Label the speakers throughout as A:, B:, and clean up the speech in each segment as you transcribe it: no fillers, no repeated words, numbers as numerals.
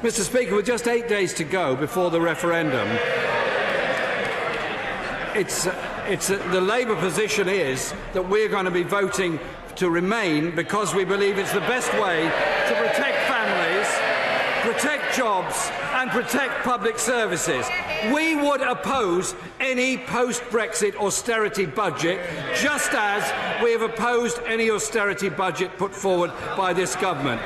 A: Mr. Speaker, with just 8 days to go before the referendum, the Labour position is that we're going to be voting to remain because we believe it's the best way to protect families, protect jobs and protect public services. We would oppose any post-Brexit austerity budget, just as we have opposed any austerity budget put forward by this government.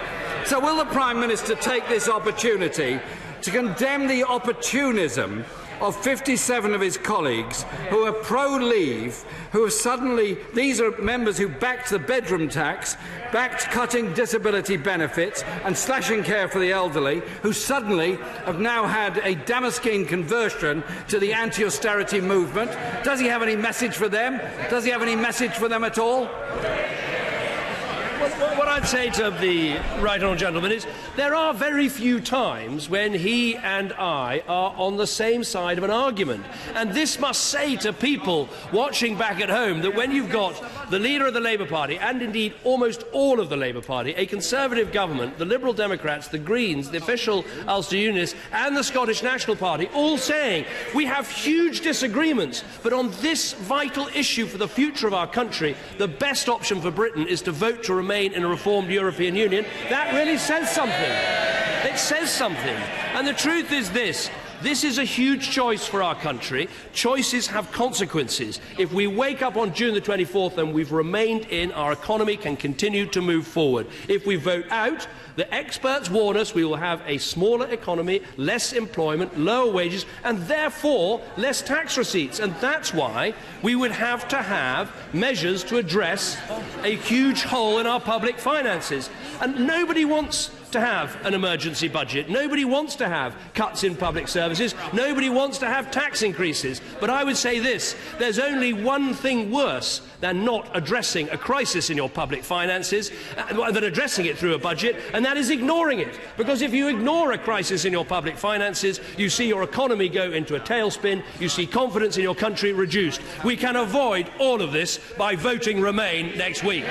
A: So will the Prime Minister take this opportunity to condemn the opportunism of 57 of his colleagues who are pro-leave, who have suddenly, these are members who backed the bedroom tax, backed cutting disability benefits and slashing care for the elderly, who suddenly have now had a Damascene conversion to the anti-austerity movement. Does he have any message for them? Does he have any message for them at all?
B: What I'd say to the right honourable gentleman is there are very few times when he and I are on the same side of an argument. And this must say to people watching back at home that when you've got the leader of the Labour Party, and indeed almost all of the Labour Party, a Conservative government, the Liberal Democrats, the Greens, the official Ulster Unionists and the Scottish National Party all saying we have huge disagreements, but on this vital issue for the future of our country, the best option for Britain is to vote to remain in a reformed European Union, that really says something. It says something. And the truth is this. This is a huge choice for our country. Choices have consequences. If we wake up on June the 24th and we've remained in, our economy can continue to move forward. If we vote out, the experts warn us we will have a smaller economy, less employment, lower wages, and therefore less tax receipts. And that's why we would have to have measures to address a huge hole in our public finances. And nobody wants to have an emergency budget. Nobody wants to have cuts in public services. Nobody wants to have tax increases. But I would say this, there's only one thing worse than not addressing a crisis in your public finances, than addressing it through a budget, and that is ignoring it. Because if you ignore a crisis in your public finances, you see your economy go into a tailspin, you see confidence in your country reduced. We can avoid all of this by voting Remain next week.